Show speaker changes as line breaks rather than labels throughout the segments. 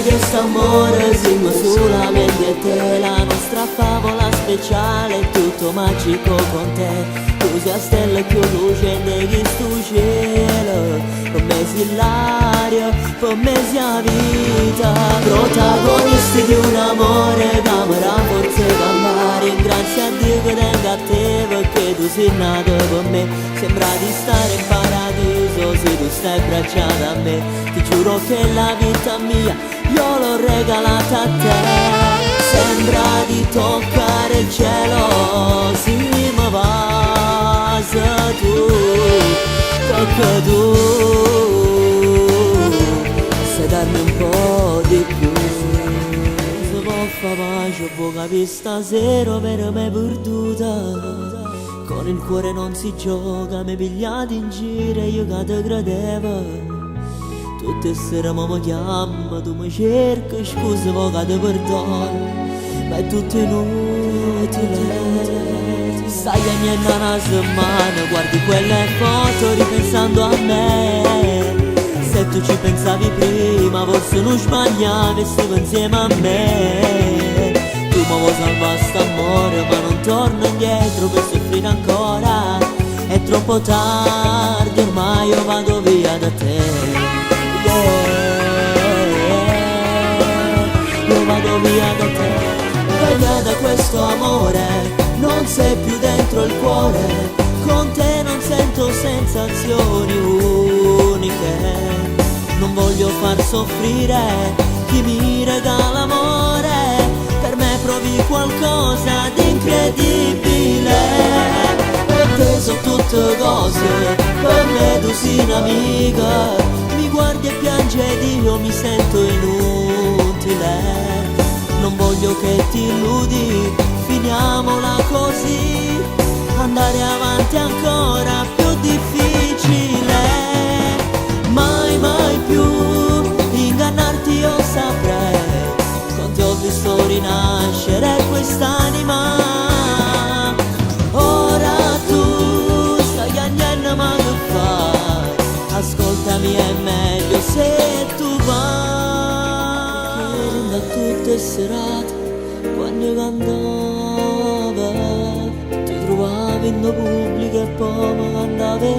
che quest'amore siamo solamente te, la nostra favola speciale è tutto magico con te. Tu sei la stella più lucente che sto cielo, per me sei l'aria, per me sei la vita. Protagonisti di un amore che mi rafforza e cambiare. Grazie a Dio che tengo a te, perché tu sei nato per me. Sembra di stare in paradiso se tu stai abbracciata a me. Ti giuro che la vita mia io l'ho regalata a te. Sembra di toccare il cielo, sì mi va se tu, perché tu sai darmi un po' di più. Se può fare pace può capire stasera per me perduta. Con il cuore non si gioca, mi pigliati in giro e io che te credevo. Tutte sere mi chiama, tu mi cerchi, scusa poca te perdono, ma è tutto inutile. Stai cagnando una settimana, guardi quelle foto ripensando a me. Se tu ci pensavi prima, forse non sbagliavi e stiamo insieme a me. Tu mi vuoi salvare st'amore, ma non torno indietro per soffrire ancora. È troppo tardi, ormai io vado via da te. Io vado via da te. Via da questo amore, non sei più dentro il cuore. Con te non sento sensazioni uniche. Non voglio far soffrire chi mi regala amore. Per me provi qualcosa di incredibile. Per te sono tutte cose, per me tu sei un'amica. Mi guardi e piange ed io mi sento inutile. Non voglio che ti illudi, finiamola così. Andare avanti è ancora più difficile. Mai, mai più ingannarti io saprei. Con te ho visto rinascere quest'anima. Ora tu stai agnendo ma che fai? Ascoltami è meglio se tu vai. Da tutte serate quando cantava ti trovavi in pubblico e poi mi cantavi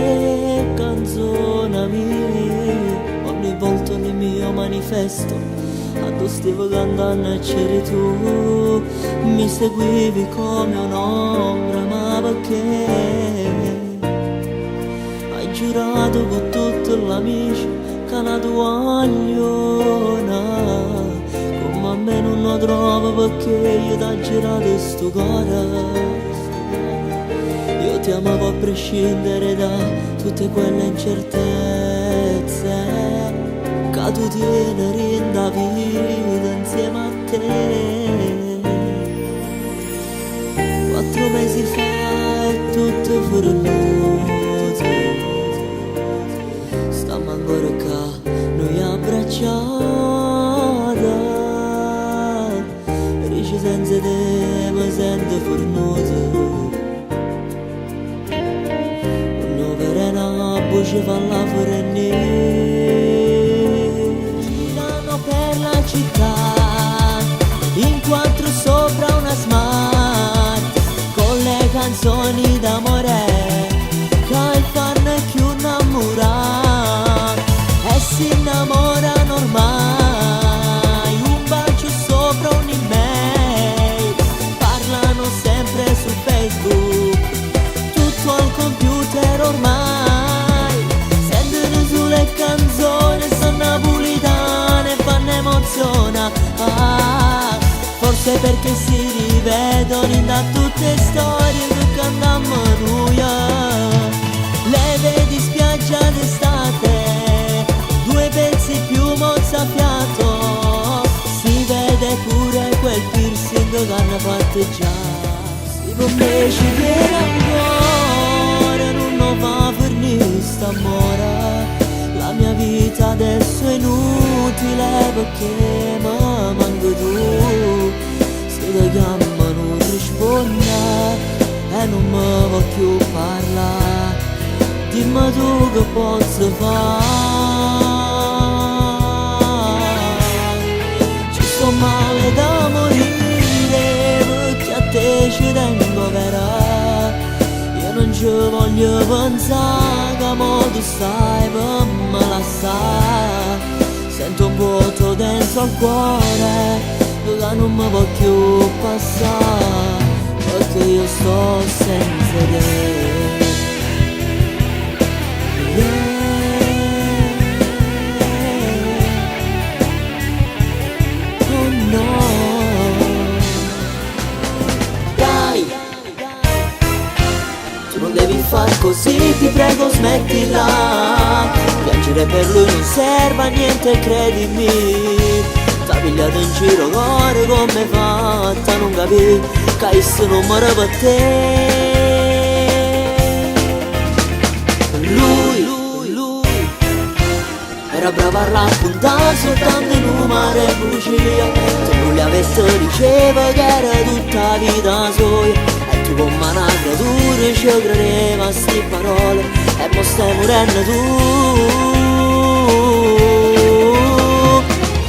canzoni mie. Ogni volta nel mio manifesto a tu stavo cantando e c'eri tu. Mi seguivi come un'ombra, ma perché? Hai giurato con tutti gli amici che la tua agliona. Ma a me non lo trovo perché io t'ho girato sto cuore. Io ti amavo a prescindere da tutte quelle incertezze che tu tieni in da vita insieme a te. 4 mesi fa è tutto fornuto. Stiamo ancora qua, noi abbracciati. Senza te mi sento fornuto. Non verrà voce fa la fornire. Girano per la città in 4 sopra una smart, con le canzoni d'amore che il fan è più innamorato e si innamorano ormai. Un bacio sopra un'email, su Facebook, tutto al computer ormai. Sentono sulle canzoni, sono napolitane e fanno emoziona. Forse perché si rivedono da tutte storie che cantiamo noi. Le vedi spiaggia d'estate, 2 pezzi più mozzafiato. Si vede pure quel piercing che hanno fatto già. Con me ci viene ancora, non lo fa per niente amore. La mia vita adesso è inutile perché mi manco tu. Se ti chiamo non risponde e non mi va più parlare. Dimmi tu che posso fare. pensare che mo tu stai per me lasciare. Sento un vuoto dentro al cuore che non mi può più passare, perché io sto senza te. Oh no, dai, tu non devi far così, ti prego smettila. Piangere per lui non serve a niente, credimi. T'ha pigliato in giro cuore come fatta, non capì che io non muore per te. Lui era bravo a raccontare soltanto in un mare bugia, se non li avesse diceva che era tutta vita sua. E tu come una creatura ci credeva a sti parole, e mo stai morendo tu.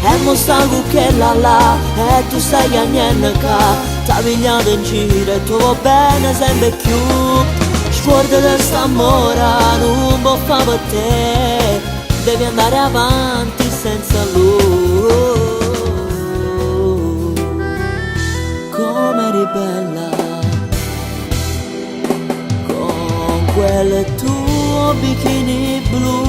E mo sta cucchiella là, e tu stai a niente qua. T'ha pigliato in giro e tu va bene sempre più. Scorda di st'amore, non può fare per te. Devi andare avanti senza lui. Come eri bella con quel tuo bikini blu,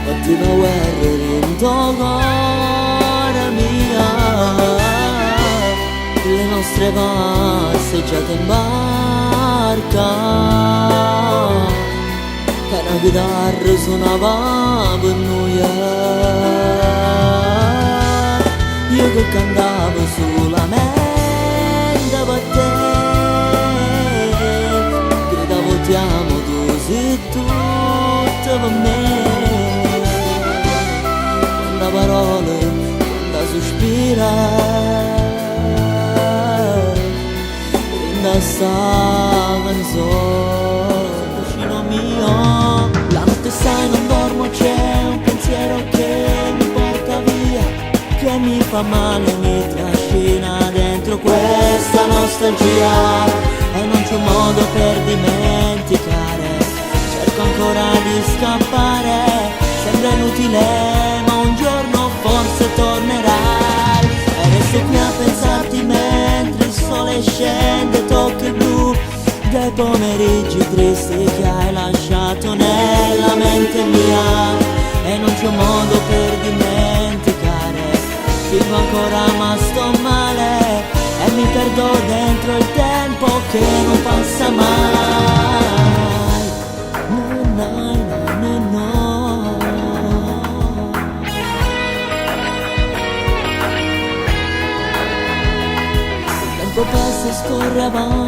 ottima guerra in tuo cuore mia. Le nostre passeggiate in barca, che una chitarra suonava per noi. Io che cantavo solamente per te, gridavo ti amo, tu sei tutto per me. Quanta parole, quanta sospira, in sta canzone vicino mio. La notte sai non dormo, c'è un pensiero che mi porta via, che mi fa male, mi trascina dentro questa nostalgia. E non c'è un modo per dimenticare, cerco ancora di scappare. Sembra inutile ma un giorno forse tornerai, e resto qui a pensarti mentre il sole scende, tocca il blu dei pomeriggi tristi che hai lasciato nella mente mia. E non c'è modo per dimenticare, vivo ancora ma sto male, e mi perdo dentro il tempo che non passa mai. No, no, no, no, no. Il tempo passa e scorre avanti.